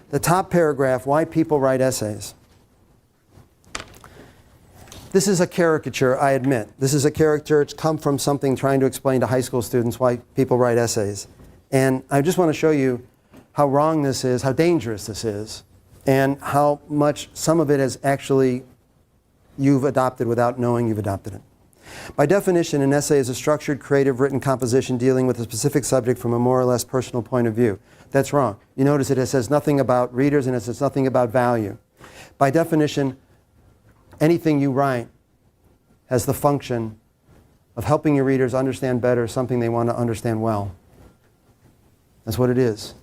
the top paragraph, why people write essays. This is a caricature, I admit. This is a caricature. It's come from something trying to explain to high school students why people write essays. And I just want to show you how wrong this is, how dangerous this is, and how much some of it is actually you've adopted without knowing you've adopted it. By definition, an essay is a structured, creative, written composition dealing with a specific subject from a more or less personal point of view. That's wrong. You notice it says nothing about readers and it says nothing about value. By definition, anything you write has the function of helping your readers understand better something they want to understand well. That's what it is.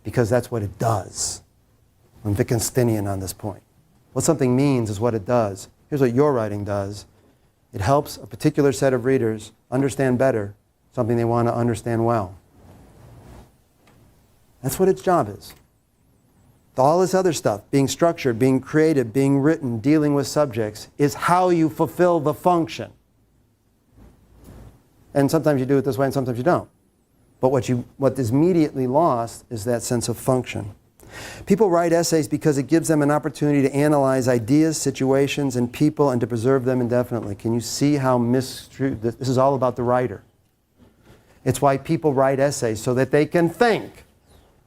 Because that's what it does. I'm Wittgensteinian on this point. What something means is what it does. Here's what your writing does. It helps a particular set of readers understand better something they want to understand well. That's what its job is. All this other stuff, being structured, being creative, being written, dealing with subjects, is how you fulfill the function. And sometimes you do it this way and sometimes you don't. But what is immediately lost is that sense of function. People write essays because it gives them an opportunity to analyze ideas, situations, and people and to preserve them indefinitely. Can you see how misconstrued this is all about the writer? It's why people write essays, so that they can think.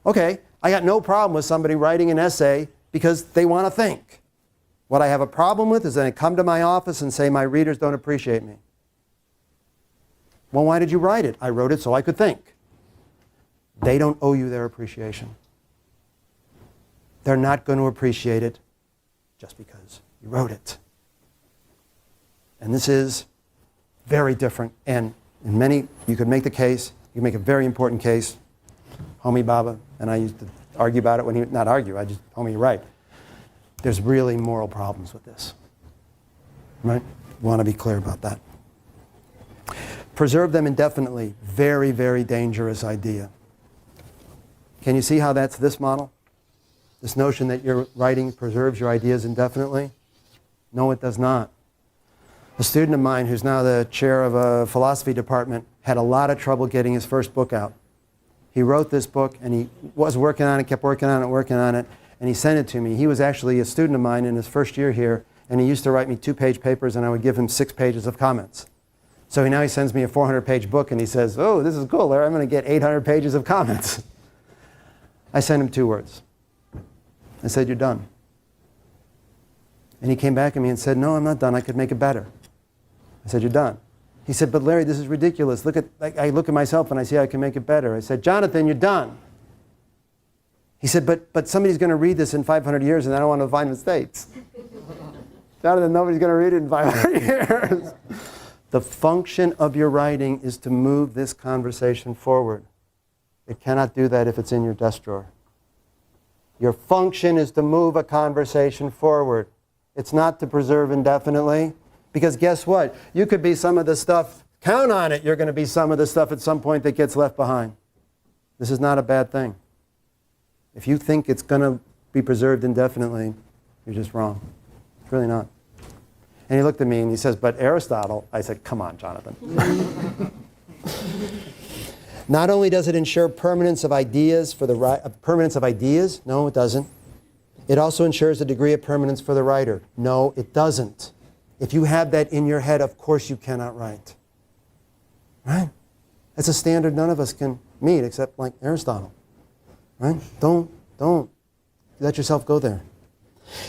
Okay, I got no problem with somebody writing an essay because they want to think. What I have a problem with is that they come to my office and say, my readers don't appreciate me. Well, why did you write it? I wrote it so I could think. They don't owe you their appreciation. They're not going to appreciate it just because you wrote it. And this is very different. And in many, you could make the case, you could make a very important case. Homi Bhabha and I used to argue about it when he, not argue, I just, Homi, you're right. There's really moral problems with this. Right? We want to be clear about that. Preserve them indefinitely. Very, very dangerous idea. Can you see how that's this model? This notion that your writing preserves your ideas indefinitely? No, it does not. A student of mine who's now the chair of a philosophy department had a lot of trouble getting his first book out. He wrote this book and he was working on it, kept working on it, and he sent it to me. He was actually a student of mine in his first year here, and he used to write me 2-page papers and I would give him 6 pages of comments. So now he sends me a 400-page book and he says, oh, this is cool, Larry, I'm going to get 800 pages of comments. I sent him 2 words. I said, you're done. And he came back at me and said, no, I'm not done. I could make it better. I said, you're done. He said, but Larry, this is ridiculous. I look at myself and I see how I can make it better. I said, Jonathan, you're done. He said, but somebody's going to read this in 500 years and I don't want to find mistakes. Jonathan, nobody's going to read it in 500 years. The function of your writing is to move this conversation forward. It cannot do that if it's in your desk drawer. Your function is to move a conversation forward. It's not to preserve indefinitely. Because guess what? You could be some of the stuff, count on it, you're going to be some of the stuff at some point that gets left behind. This is not a bad thing. If you think it's going to be preserved indefinitely, you're just wrong. It's really not. And he looked at me and he says, but Aristotle. I said, come on, Jonathan. Not only does it ensure permanence of ideas permanence of ideas, no, it doesn't. It also ensures a degree of permanence for the writer. No, it doesn't. If you have that in your head, of course you cannot write. Right? That's a standard none of us can meet except like Aristotle. Right? Don't let yourself go there.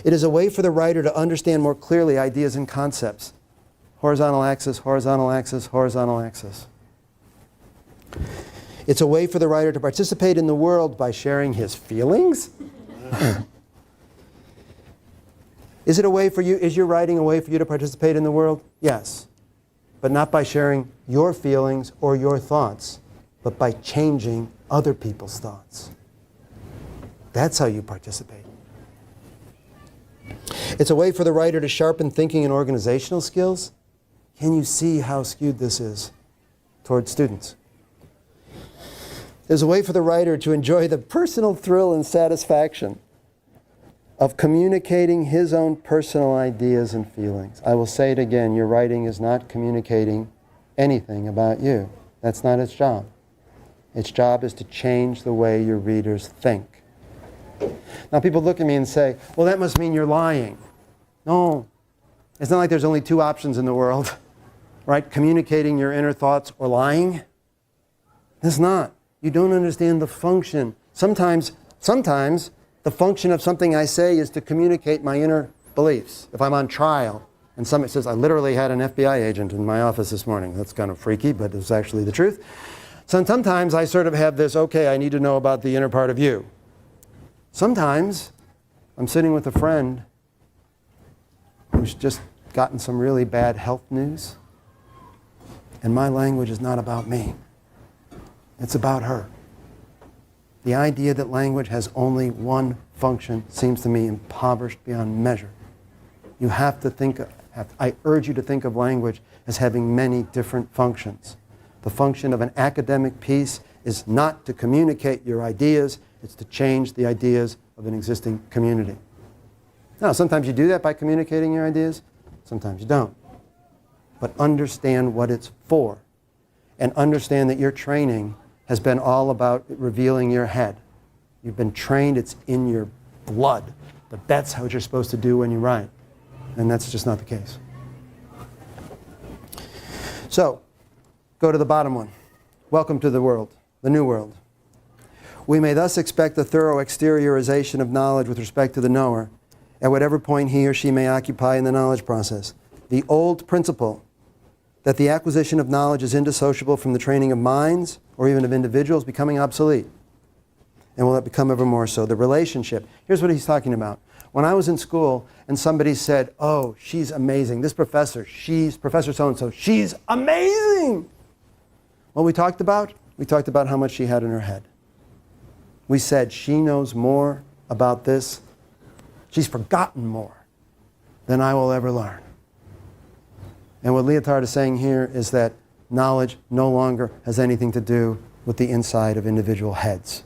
It is a way for the writer to understand more clearly ideas and concepts. Horizontal axis, horizontal axis, horizontal axis. It's a way for the writer to participate in the world by sharing his feelings. Is your writing a way for you to participate in the world? Yes. But not by sharing your feelings or your thoughts, but by changing other people's thoughts. That's how you participate. It's a way for the writer to sharpen thinking and organizational skills. Can you see how skewed this is toward students? There's a way for the writer to enjoy the personal thrill and satisfaction of communicating his own personal ideas and feelings. I will say it again, your writing is not communicating anything about you. That's not its job. Its job is to change the way your readers think. Now people look at me and say, well, that must mean you're lying. No. It's not like there's only two options in the world, right? Communicating your inner thoughts or lying. It's not. You don't understand the function. Sometimes the function of something I say is to communicate my inner beliefs. If I'm on trial and somebody says, I literally had an FBI agent in my office this morning. That's kind of freaky, but it's actually the truth. So sometimes I sort of have this, okay, I need to know about the inner part of you. Sometimes I'm sitting with a friend who's just gotten some really bad health news, and my language is not about me. It's about her. The idea that language has only one function seems to me impoverished beyond measure. You have to think, I urge you to think of language as having many different functions. The function of an academic piece is not to communicate your ideas, it's to change the ideas of an existing community. Now, sometimes you do that by communicating your ideas, sometimes you don't. But understand what it's for, and understand that your training has been all about revealing your head. You've been trained, it's in your blood, that that's what you're supposed to do when you write. And that's just not the case. So, go to the bottom one. Welcome to the world, the new world. We may thus expect a thorough exteriorization of knowledge with respect to the knower, at whatever point he or she may occupy in the knowledge process. The old principle that the acquisition of knowledge is indissociable from the training of minds or even of individuals becoming obsolete. And will it become ever more so? The relationship. Here's what he's talking about. When I was in school and somebody said, oh, she's amazing. This professor, she's Professor so-and-so, she's amazing. What we talked about how much she had in her head. We said she knows more about this. She's forgotten more than I will ever learn. And what Lyotard is saying here is that knowledge no longer has anything to do with the inside of individual heads.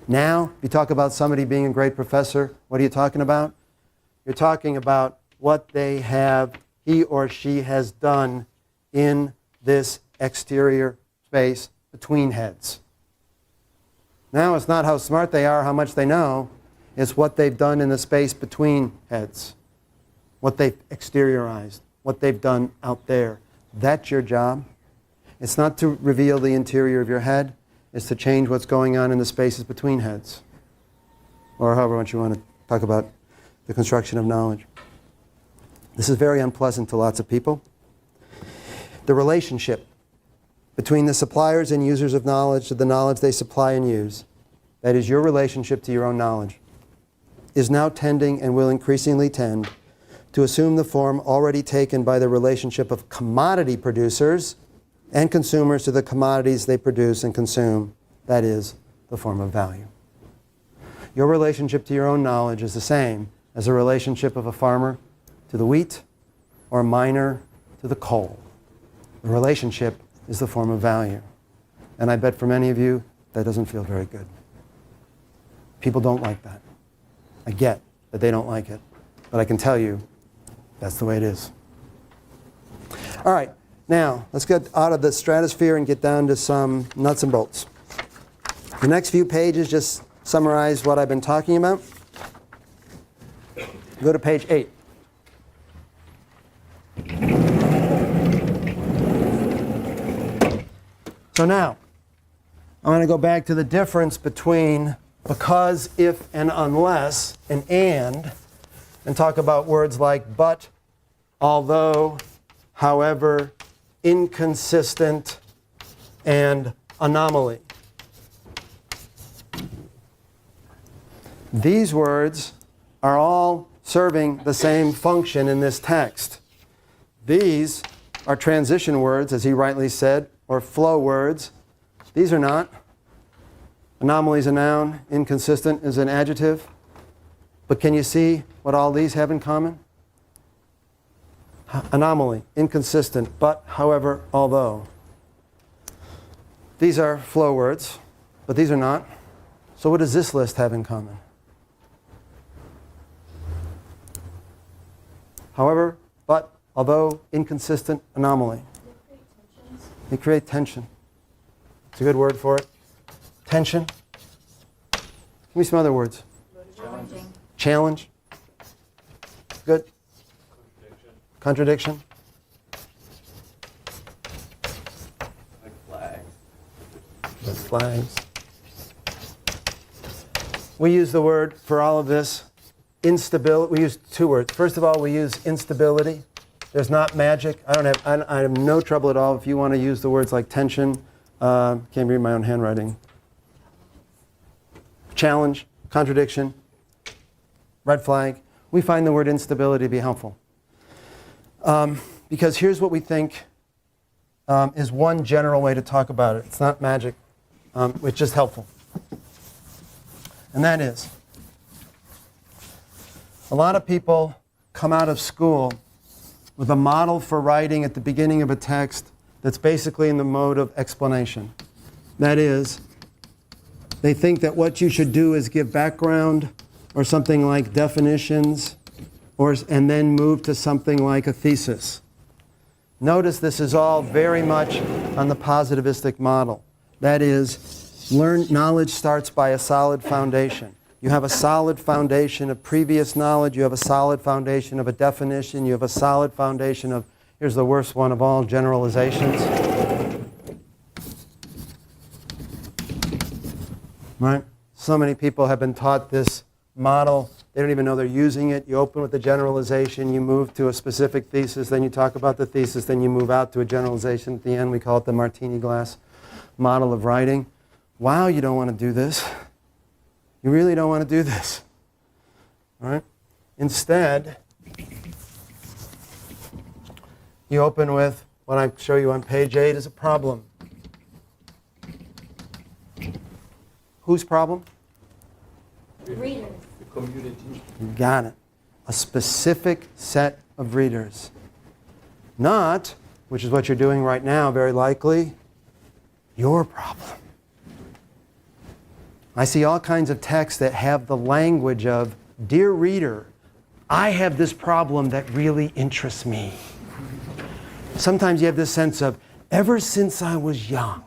Now, if you talk about somebody being a great professor, what are you talking about? You're talking about what they have, he or she has done in this exterior space between heads. Now it's not how smart they are, how much they know. It's what they've done in the space between heads. What they've exteriorized. What they've done out there. That's your job. It's not to reveal the interior of your head. It's to change what's going on in the spaces between heads. Or however much you want to talk about the construction of knowledge. This is very unpleasant to lots of people. The relationship between the suppliers and users of knowledge to the knowledge they supply and use, that is your relationship to your own knowledge, is now tending and will increasingly tend to assume the form already taken by the relationship of commodity producers and consumers to the commodities they produce and consume, that is, the form of value. Your relationship to your own knowledge is the same as the relationship of a farmer to the wheat or a miner to the coal. The relationship is the form of value. And I bet for many of you, that doesn't feel very good. People don't like that. I get that they don't like it. But I can tell you, that's the way it is. All right, now let's get out of the stratosphere and get down to some nuts and bolts. The next few pages just summarize what I've been talking about. Go to page 8. So now, I want to go back to the difference between because, if, and unless, and talk about words like but, although, however, inconsistent, and anomaly. These words are all serving the same function in this text. These are transition words, as he rightly said, or flow words. These are not. Anomaly is a noun, inconsistent is an adjective. But can you see what all these have in common? Anomaly, inconsistent, but, however, although. These are flow words, but these are not. So what does this list have in common? However, but, although, inconsistent, anomaly. They create tension. It's a good word for it. Tension. Give me some other words. Motivation. Challenge. Good. Contradiction. Like flags. Red flags. We use the word for all of this, instability. We use two words. First of all, we use instability. There's not magic. I have no trouble at all if you want to use the words like tension. Can't read my own handwriting. Challenge, contradiction, red flag. We find the word instability to be helpful. Because here's what we think is one general way to talk about it. It's not magic. It's just helpful. And that is, a lot of people come out of school with a model for writing at the beginning of a text that's basically in the mode of explanation. That is, they think that what you should do is give background or something like definitions, and then move to something like a thesis. Notice this is all very much on the positivistic model. That is, knowledge starts by a solid foundation. You have a solid foundation of previous knowledge. You have a solid foundation of a definition. You have a solid foundation of, here's the worst one of all, generalizations. Right? So many people have been taught this model. They don't even know they're using it. You open with a generalization. You move to a specific thesis. Then you talk about the thesis. Then you move out to a generalization at the end. We call it the martini glass model of writing. Wow, you don't want to do this. You really don't want to do this. All right? Instead, you open with what I show you on page 8 is a problem. Whose problem? Readers. The community. You got it. A specific set of readers. Not, which is what you're doing right now, very likely, your problem. I see all kinds of texts that have the language of, dear reader, I have this problem that really interests me. Sometimes you have this sense of, ever since I was young,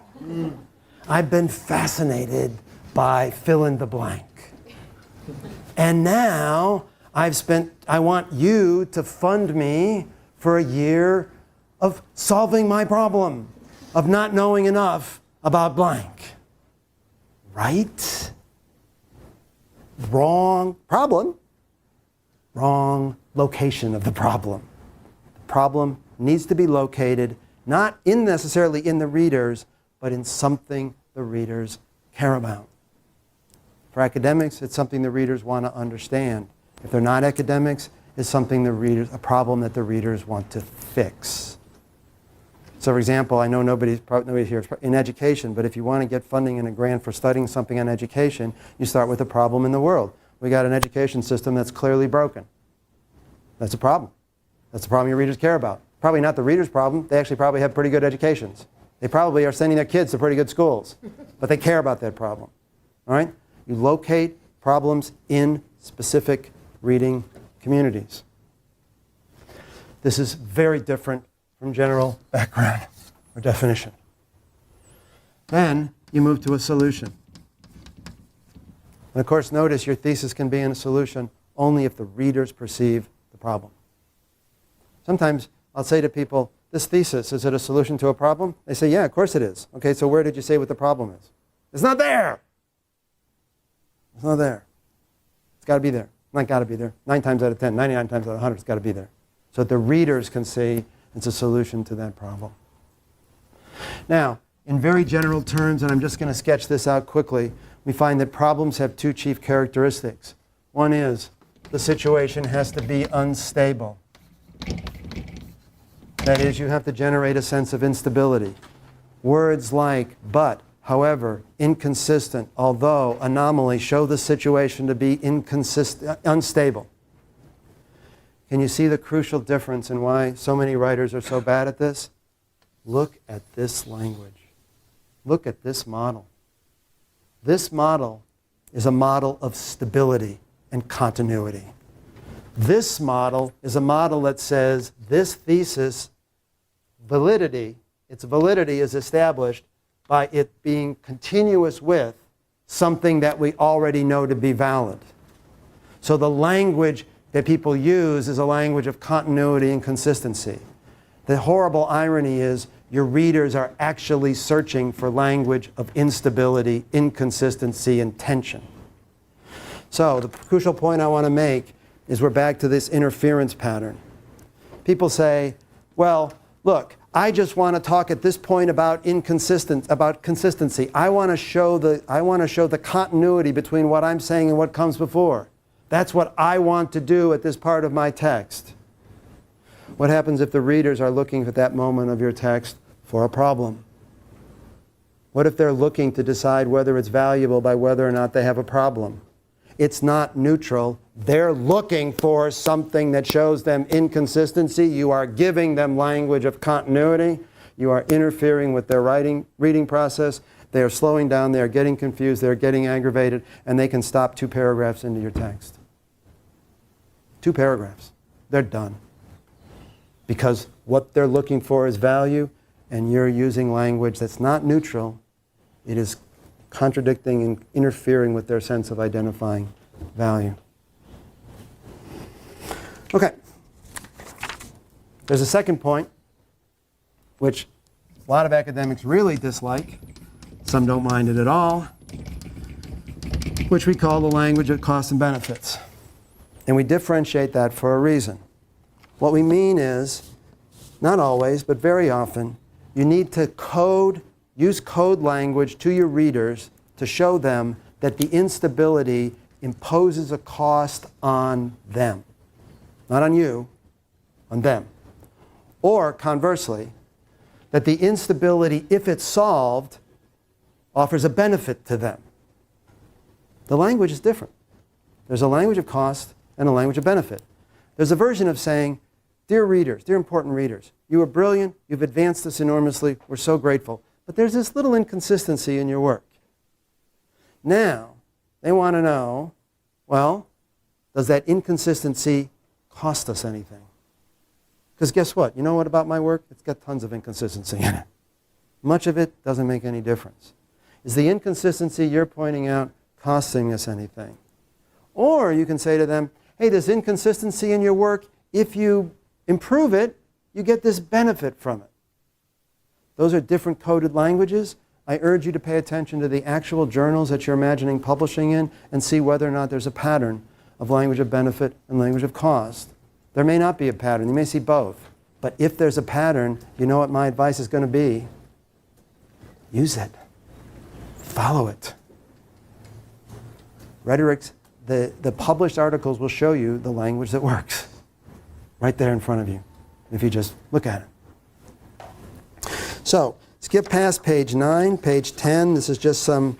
I've been fascinated by fill in the blank. And now I want you to fund me for a year of solving my problem, of not knowing enough about blank. Right? Wrong problem. Wrong location of the problem. The problem needs to be located not necessarily in the readers, but in something the readers care about. For academics, it's something the readers want to understand. If they're not academics, it's something a problem that the readers want to fix. So for example, I know nobody here is in education, but if you want to get funding and a grant for studying something on education, you start with a problem in the world. We got an education system that's clearly broken. That's a problem. That's the problem your readers care about. Probably not the readers' problem. They actually probably have pretty good educations. They probably are sending their kids to pretty good schools, but they care about that problem. All right? You locate problems in specific reading communities. This is very different from general background or definition. Then you move to a solution. And of course, notice your thesis can be in a solution only if the readers perceive the problem. Sometimes I'll say to people, this thesis, is it a solution to a problem? They say, yeah, of course it is. Okay, so where did you say what the problem is? It's not there. It's not there. It's got to be there. Not got to be there. 9 times out of 10, 99 times out of 100, it's got to be there. So that the readers can see it's a solution to that problem. Now, in very general terms, and I'm just going to sketch this out quickly, we find that problems have 2 chief characteristics. One is the situation has to be unstable. That is, you have to generate a sense of instability. Words like but, however, inconsistent, although, anomaly show the situation to be unstable. Can you see the crucial difference in why so many writers are so bad at this? Look at this language. Look at this model. This model is a model of stability and continuity. This model is a model that says this thesis validity, its validity is established by it being continuous with something that we already know to be valid. So the language that people use is a language of continuity and consistency. The horrible irony is your readers are actually searching for language of instability, inconsistency, and tension. So the crucial point I want to make is we're back to this interference pattern. People say, well, look, I just want to talk at this point about consistency. I want to show the continuity between what I'm saying and what comes before. That's what I want to do at this part of my text. What happens if the readers are looking at that moment of your text for a problem? What if they're looking to decide whether it's valuable by whether or not they have a problem? It's not neutral. They're looking for something that shows them inconsistency. You are giving them language of continuity. You are interfering with their reading process. They are slowing down. They are getting confused. They are getting aggravated. And they can stop 2 paragraphs into your text. 2 paragraphs. They're done. Because what they're looking for is value, and you're using language that's not neutral. It is contradicting and interfering with their sense of identifying value. Okay. There's a second point, which a lot of academics really dislike. Some don't mind it at all, which we call the language of costs and benefits. And we differentiate that for a reason. What we mean is, not always, but very often, you need to use code language to your readers to show them that the instability imposes a cost on them. Not on you, on them. Or conversely, that the instability, if it's solved, offers a benefit to them. The language is different. There's a language of cost and a language of benefit. There's a version of saying, dear readers, dear important readers, you are brilliant, you've advanced us enormously, we're so grateful. But there's this little inconsistency in your work. Now, they want to know, well, does that inconsistency cost us anything? Because guess what? You know what about my work? It's got tons of inconsistency in it. Much of it doesn't make any difference. Is the inconsistency you're pointing out costing us anything? Or you can say to them, hey, there's inconsistency in your work. If you improve it, you get this benefit from it. Those are different coded languages. I urge you to pay attention to the actual journals that you're imagining publishing in and see whether or not there's a pattern of language of benefit and language of cost. There may not be a pattern. You may see both. But if there's a pattern, you know what my advice is going to be? Use it. Follow it. Rhetorics, the published articles will show you the language that works right there in front of you if you just look at it. So, skip past page 9, page 10. This is just some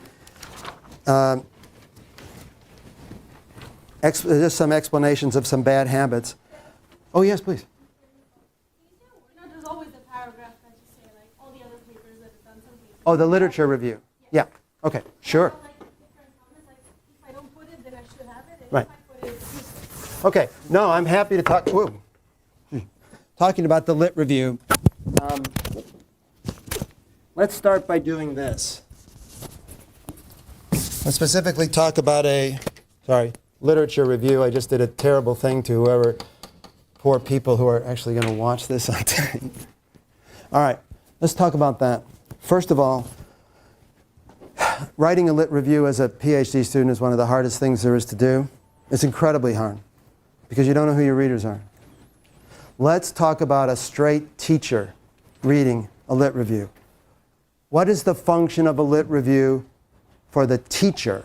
explanations of some bad habits. Oh, yes, please. There's always a paragraph that you say, like, all the other papers that have done something. Oh, the literature review. Yeah. Okay, sure. Like different comments, like, if I don't put it, then I should have it. And Right. if I put it, it's useless. Okay. No, I'm happy to talk. Whoa. Talking about the lit review. Let's start by doing this. Let's specifically talk about literature review. I just did a terrible thing to whoever, poor people who are actually going to watch this on tape. All right, let's talk about that. First of all, writing a lit review as a PhD student is one of the hardest things there is to do. It's incredibly hard because you don't know who your readers are. Let's talk about a straight teacher reading a lit review. What is the function of a lit review for the teacher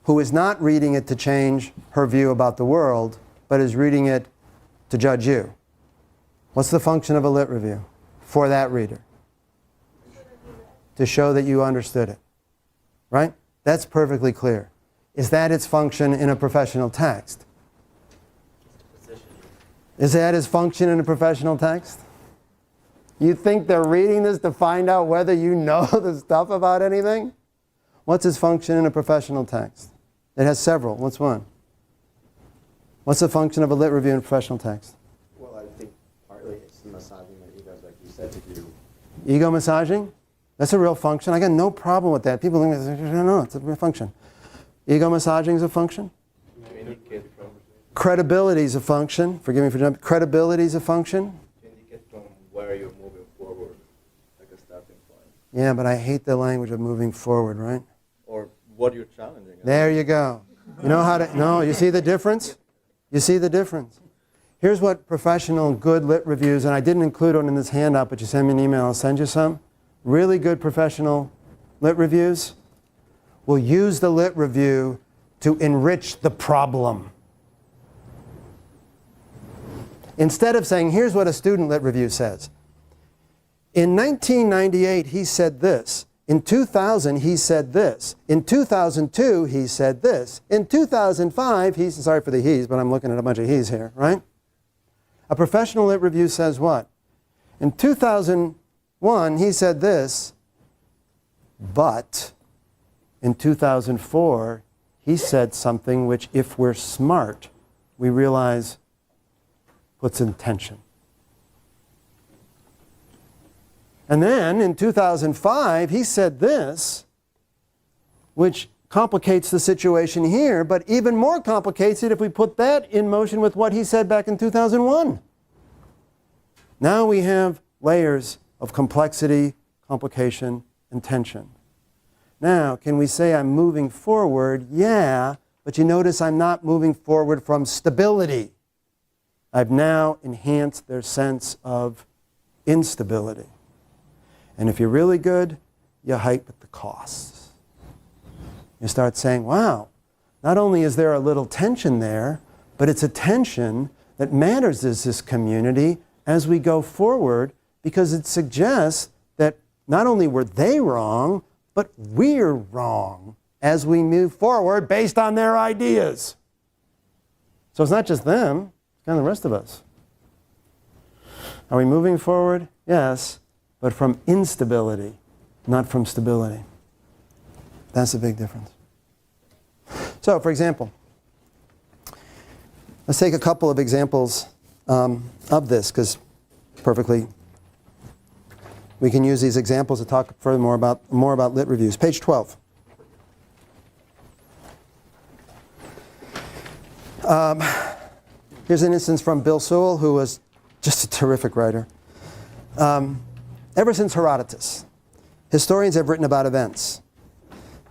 who is not reading it to change her view about the world, but is reading it to judge you? What's the function of a lit review for that reader? To show that you understood it. Right? That's perfectly clear. Is that its function in a professional text? Is that its function in a professional text? You think they're reading this to find out whether you know the stuff about anything? What's its function in a professional text? It has several. What's one? What's the function of a lit review in a professional text? Well, I think partly it's the massaging of egos, like you said, to do. Ego massaging? That's a real function. I got no problem with that. People think, no, it's a real function. Ego massaging is a function? I mean, indicate from Credibility is a function. Forgive me for jumping. Credibility is a function. to indicate from where you're moving forward, like a starting point, Yeah, but I hate the language of moving forward, right? or what you're challenging. There you go. You know how to, no, you see the difference? You see the difference? Here's what professional good lit reviews, and I didn't include one in this handout, but you send me an email, I'll send you some. Really good professional lit reviews will use the lit review to enrich the problem. Instead of saying, here's what a student lit review says. In 1998, he said this. In 2000, he said this. In 2002, he said this. In 2005, he's, sorry for the he's, but I'm looking at a bunch of he's here, right? A professional lit review says what? In 2001, he said this, but in 2004, he said something which, if we're smart, we realize puts in tension. And then in 2005, he said this, which complicates the situation here, but even more complicates it if we put that in motion with what he said back in 2001. Now we have layers of complexity, complication, and tension. Now, can we say I'm moving forward? Yeah, but you notice I'm not moving forward from stability. I've now enhanced their sense of instability. And if you're really good, you hype at the costs. You start saying, wow, not only is there a little tension there, but it's a tension that matters as this community as we go forward, because it suggests that not only were they wrong, but we're wrong as we move forward based on their ideas. So it's not just them, it's kind of the rest of us. Are we moving forward? Yes, but from instability, not from stability. That's a big difference. So, for example, let's take a couple of examples of this, because perfectly we can use these examples to talk furthermore more about lit reviews. Page 12. Here's an instance from Bill Sewell, who was just a terrific writer. Ever since Herodotus, historians have written about events.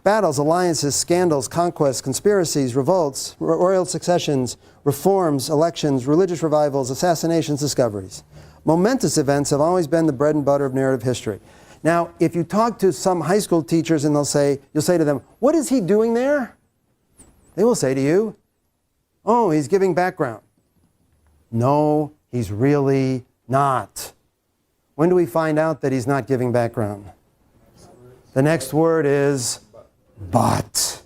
Battles, alliances, scandals, conquests, conspiracies, revolts, royal successions, reforms, elections, religious revivals, assassinations, discoveries. Momentous events have always been the bread and butter of narrative history. Now, if you talk to some high school teachers and you'll say to them, what is he doing there? They will say to you, oh, he's giving background. No, he's really not. When do we find out that he's not giving background? The next word is but.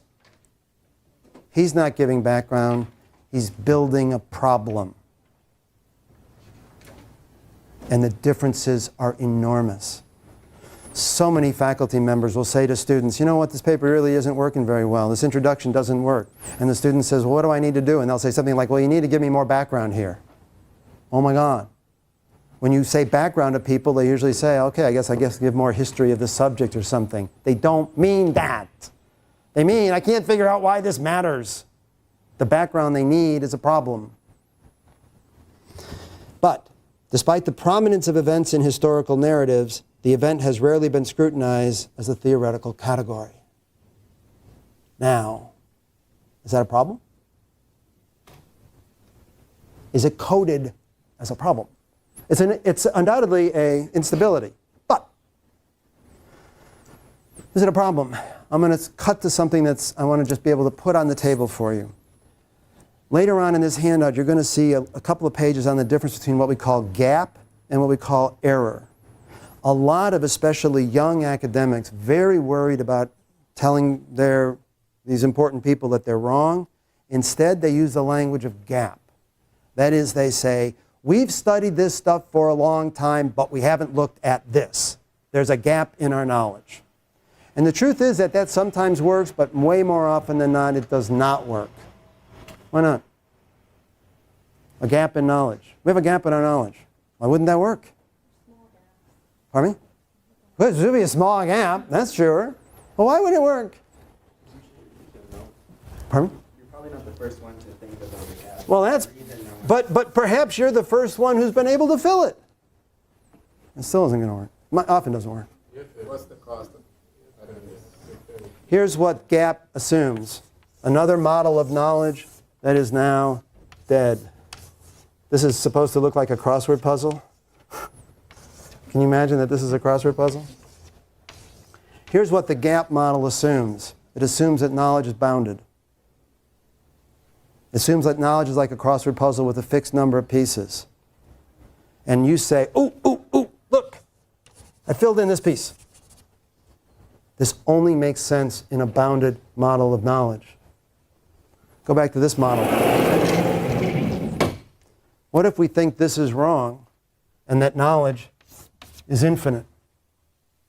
He's not giving background. He's building a problem. And the differences are enormous. So many faculty members will say to students, you know what, this paper really isn't working very well. This introduction doesn't work. And the student says, well, what do I need to do? And they'll say something like, well, you need to give me more background here. Oh my God. When you say background to people, they usually say, okay, I guess give more history of the subject or something. They don't mean that. They mean, I can't figure out why this matters. The background they need is a problem. But despite the prominence of events in historical narratives, the event has rarely been scrutinized as a theoretical category. Now, is that a problem? Is it coded as a problem? It's undoubtedly an instability, but is it a problem? I'm going to cut to something I want to just be able to put on the table for you. Later on in this handout, you're going to see a couple of pages on the difference between what we call gap and what we call error. A lot of especially young academics very worried about telling these important people that they're wrong. Instead, they use the language of gap. That is, they say, we've studied this stuff for a long time, but we haven't looked at this. There's a gap in our knowledge. And the truth is that sometimes works, but way more often than not, it does not work. Why not? A gap in knowledge. We have a gap in our knowledge. Why wouldn't that work? Pardon me? Well, there should be a small gap, that's sure. But why would it work? Pardon me? probably not the first one to think about the gap. Well, that's, but perhaps you're the first one who's been able to fill it. It still isn't going to work. Often doesn't work. What's the cost of Here's what gap assumes. Another model of knowledge that is now dead. This is supposed to look like a crossword puzzle. Can you imagine that this is a crossword puzzle? Here's what the gap model assumes. It assumes that knowledge is bounded. It assumes that knowledge is like a crossword puzzle with a fixed number of pieces. And you say, ooh, ooh, ooh, look, I filled in this piece. This only makes sense in a bounded model of knowledge. Go back to this model. What if we think this is wrong and that knowledge is infinite?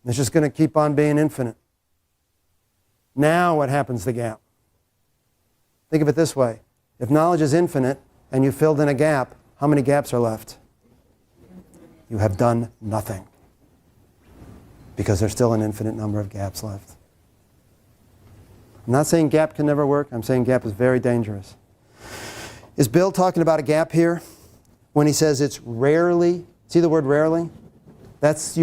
It's just going to keep on being infinite. Now what happens to the gap? Think of it this way. If knowledge is infinite and you filled in a gap, how many gaps are left? You have done nothing. Because there's still an infinite number of gaps left. I'm not saying gap can never work. I'm saying gap is very dangerous. Is Bill talking about a gap here? When he says it's rarely, see the word rarely? That's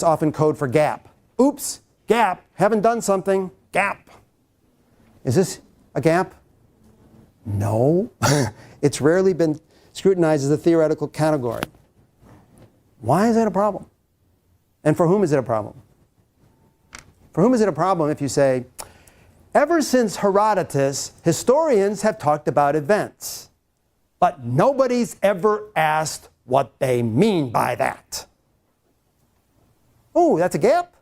often code for gap. Oops, gap, haven't done something, gap. Is this a gap? No. It's rarely been scrutinized as a theoretical category. Why is that a problem? And for whom is it a problem? For whom is it a problem if you say, ever since Herodotus, historians have talked about events, but nobody's ever asked what they mean by that? Oh, that's a gap?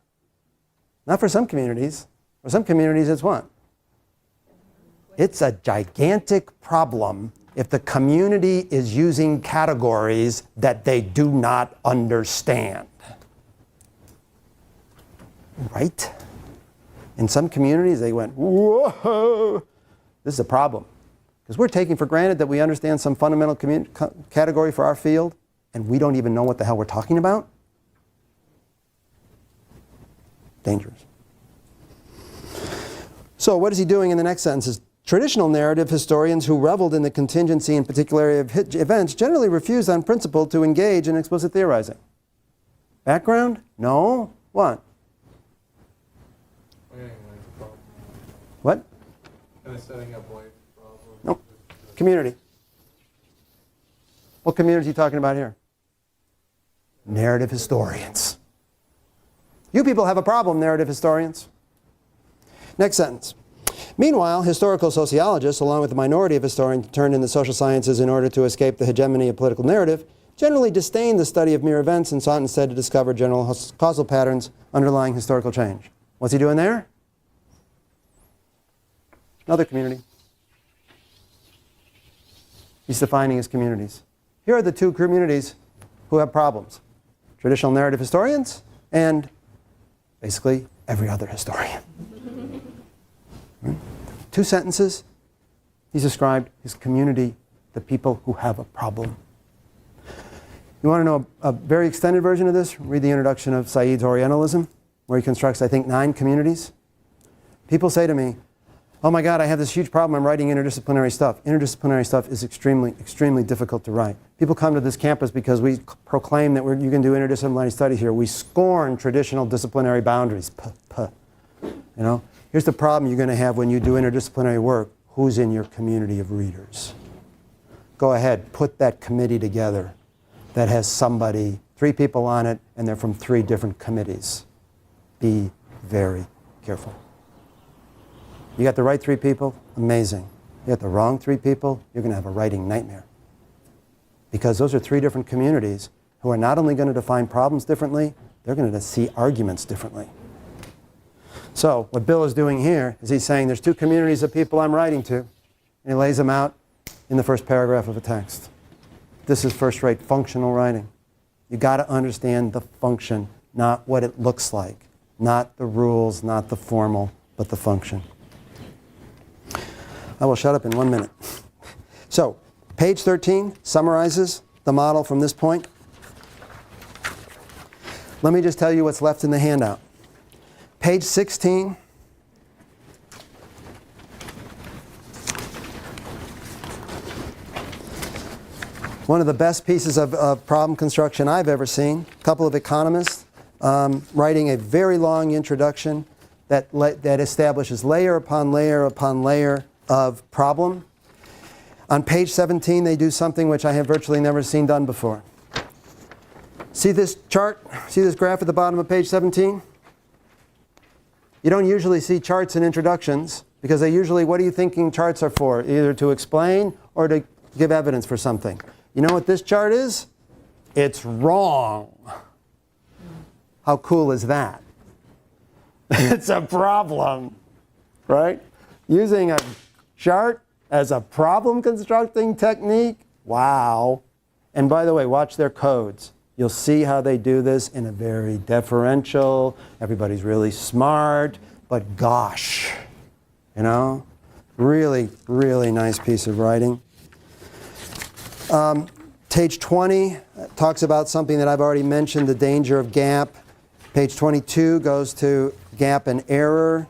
Not for some communities. For some communities, it's what? It's a gigantic problem if the community is using categories that they do not understand. Right? In some communities, they went, whoa, this is a problem. Because we're taking for granted that we understand some fundamental category for our field, and we don't even know what the hell we're talking about. Dangerous. So what is he doing in the next sentences? Traditional narrative historians who reveled in the contingency and particularity of events generally refused on principle to engage in explicit theorizing. Background? No. What? What? Kind of setting up life problems. No. Community. What community are you talking about here? Narrative historians. You people have a problem, narrative historians. Next sentence. Meanwhile, historical sociologists, along with the minority of historians turned in the social sciences in order to escape the hegemony of political narrative, generally disdained the study of mere events and sought instead to discover general causal patterns underlying historical change. What's he doing there? Another community. He's defining his communities. Here are the two communities who have problems. Traditional narrative historians and basically every other historian. Right? 2 sentences. He's described his community, the people who have a problem. You want to know a very extended version of this? Read the introduction of Said's Orientalism, where he constructs, I think, 9 communities. People say to me, oh my God, I have this huge problem. I'm writing interdisciplinary stuff. Interdisciplinary stuff is extremely, extremely difficult to write. People come to this campus because we proclaim that you can do interdisciplinary studies here. We scorn traditional disciplinary boundaries. You know? Here's the problem you're going to have when you do interdisciplinary work. Who's in your community of readers? Go ahead, put that committee together that has somebody, 3 people on it, and they're from 3 different committees. Be very careful. You got the right 3 people, amazing. You got the wrong 3 people, you're going to have a writing nightmare. Because those are 3 different communities who are not only going to define problems differently, they're going to see arguments differently. So what Bill is doing here is he's saying there's 2 communities of people I'm writing to, and he lays them out in the first paragraph of a text. This is first-rate functional writing. You got to understand the function, not what it looks like, not the rules, not the formal, but the function. I will shut up in 1 minute. So, page 13 summarizes the model from this point. Let me just tell you what's left in the handout. Page 16 One of the best pieces of problem construction I've ever seen. A couple of economists writing a very long introduction that establishes layer upon layer upon layer of problem. On page 17, they do something which I have virtually never seen done before. See this chart? See this graph at the bottom of page 17? You don't usually see charts in introductions because they usually, what are you thinking charts are for? Either to explain or to give evidence for something. You know what this chart is? It's wrong. How cool is that? It's a problem, right? Using a chart as a problem constructing technique? Wow. And by the way, watch their codes. You'll see how they do this in a very deferential, everybody's really smart, but gosh, you know, really, really nice piece of writing. Page 20 talks about something that I've already mentioned, the danger of gap. Page 22 goes to gap and error.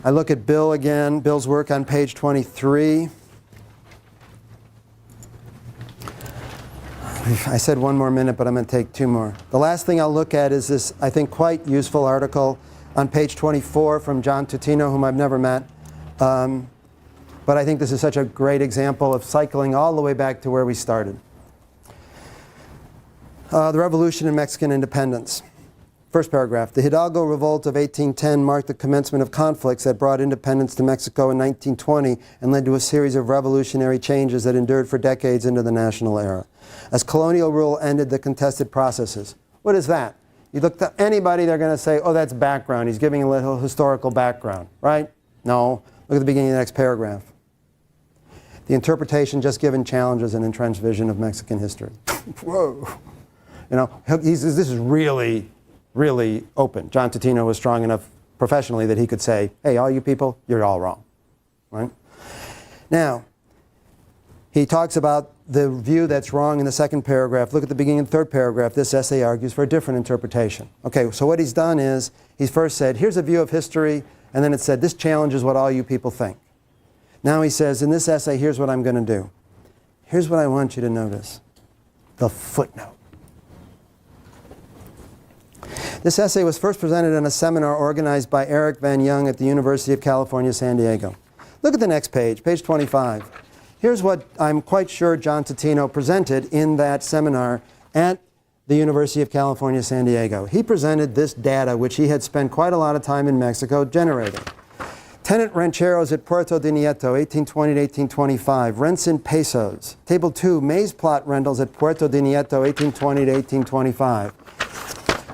I look at Bill again, Bill's work on page 23. I said one more minute, but I'm going to take two more. The last thing I'll look at is this, I think, quite useful article on page 24 from John Tutino, whom I've never met. But I think this is such a great example of cycling all the way back to where we started. The Revolution in Mexican Independence. First paragraph. The Hidalgo Revolt of 1810 marked the commencement of conflicts that brought independence to Mexico in 1920 and led to a series of revolutionary changes that endured for decades into the national era. As colonial rule ended the contested processes. What is that? You look to anybody, they're going to say, oh, that's background. He's giving a little historical background, right? No. Look at the beginning of the next paragraph. The interpretation just given challenges an entrenched vision of Mexican history. Whoa. You know, this is really, really open. John Tutino was strong enough professionally that he could say, hey, all you people, you're all wrong, right? Now, he talks about the view that's wrong in the second paragraph. Look at the beginning of the third paragraph. This essay argues for a different interpretation. Okay, so what he's done is, he's first said, here's a view of history, and then it said, this challenges what all you people think. Now he says, in this essay, here's what I'm going to do. Here's what I want you to notice. The footnote. This essay was first presented in a seminar organized by Eric Van Young at the University of California, San Diego. Look at the next page, page 25. Here's what I'm quite sure John Tutino presented in that seminar at the University of California, San Diego. He presented this data, which he had spent quite a lot of time in Mexico generating. Tenant rancheros at Puerto de Nieto, 1820 to 1825. Rents in pesos. Table 2, maize plot rentals at Puerto de Nieto, 1820 to 1825.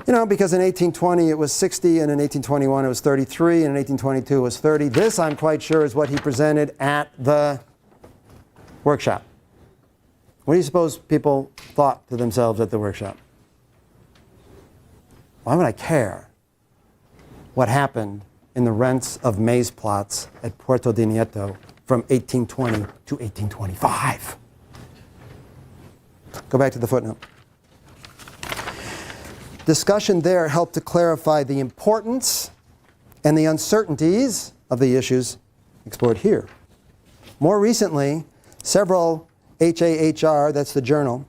You know, because in 1820 it was 60, and in 1821 it was 33, and in 1822 it was 30. This, I'm quite sure, is what he presented at the workshop. What do you suppose people thought to themselves at the workshop? Why would I care what happened in the rents of maize plots at Puerto de Nieto from 1820 to 1825? Go back to the footnote. Discussion there helped to clarify the importance and the uncertainties of the issues explored here. More recently, several HAHR, that's the journal,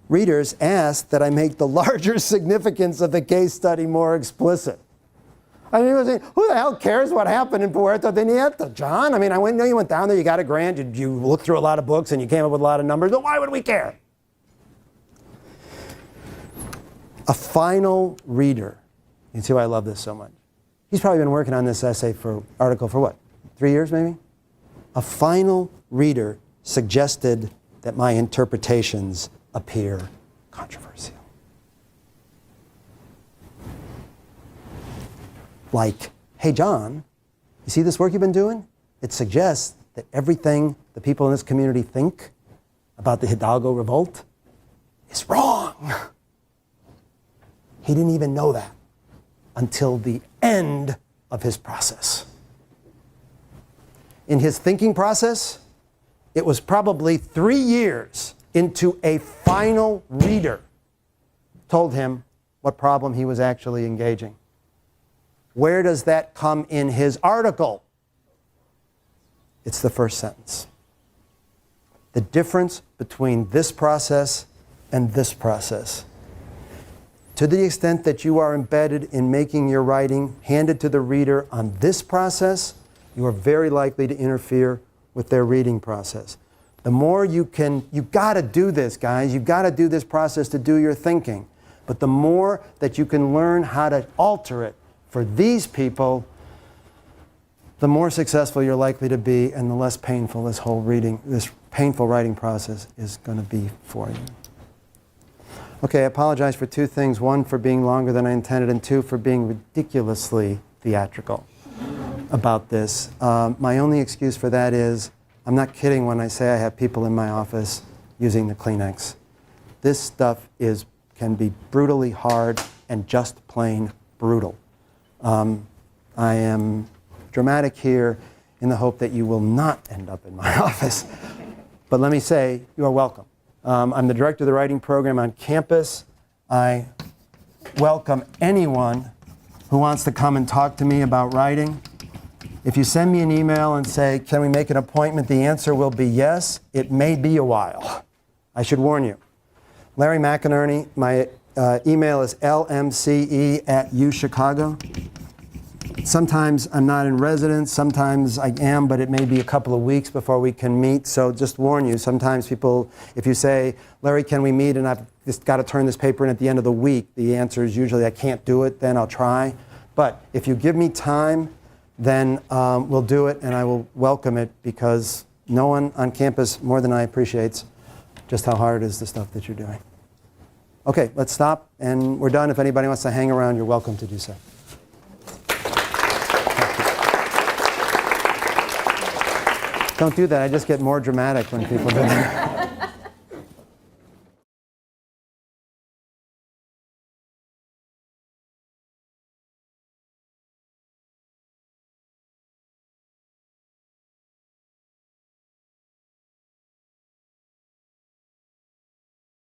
readers asked that I make the larger significance of the case study more explicit. I mean, who the hell cares what happened in Puerto de Nieto, John? I mean, I know you went down there, you got a grant, you looked through a lot of books, and you came up with a lot of numbers, but why would we care? A final reader. You see why I love this so much? He's probably been working on this article for what? 3 years maybe? A final reader suggested that my interpretations appear controversial. Like, hey John, you see this work you've been doing? It suggests that everything the people in this community think about the Hidalgo revolt is wrong. He didn't even know that until the end of his process. In his thinking process, it was probably 3 years into a final reader told him what problem he was actually engaging. Where does that come in his article? It's the first sentence. the difference between this process and this process. To the extent that you are embedded in making your writing handed to the reader on this process, you are very likely to interfere with their reading process. The more you can, you've got to do this, guys. You've got to do this process to do your thinking. But the more that you can learn how to alter it for these people, the more successful you're likely to be, and the less painful this whole this painful writing process is going to be for you. Okay, I apologize for two things. One, for being longer than I intended, and two, for being ridiculously theatrical about this. My only excuse for that is, I'm not kidding when I say I have people in my office using the Kleenex. This stuff can be brutally hard and just plain brutal. I am dramatic here in the hope that you will not end up in my office. But let me say, you are welcome. I'm the director of the writing program on campus. I welcome anyone who wants to come and talk to me about writing. If you send me an email and say, can we make an appointment, the answer will be yes. It may be a while. I should warn you. Larry McInerney, my email is lmce@uchicago. Sometimes I'm not in residence, sometimes I am, but it may be a couple of weeks before we can meet. So just warn you, sometimes people, if you say, Larry, can we meet, and I've just got to turn this paper in at the end of the week, the answer is usually I can't do it, then I'll try. But if you give me time, then we'll do it, and I will welcome it, because no one on campus more than I appreciates just how hard it is, the stuff that you're doing. Okay, let's stop, and we're done. If anybody wants to hang around, you're welcome to do so. Don't do that. I just get more dramatic when people do that.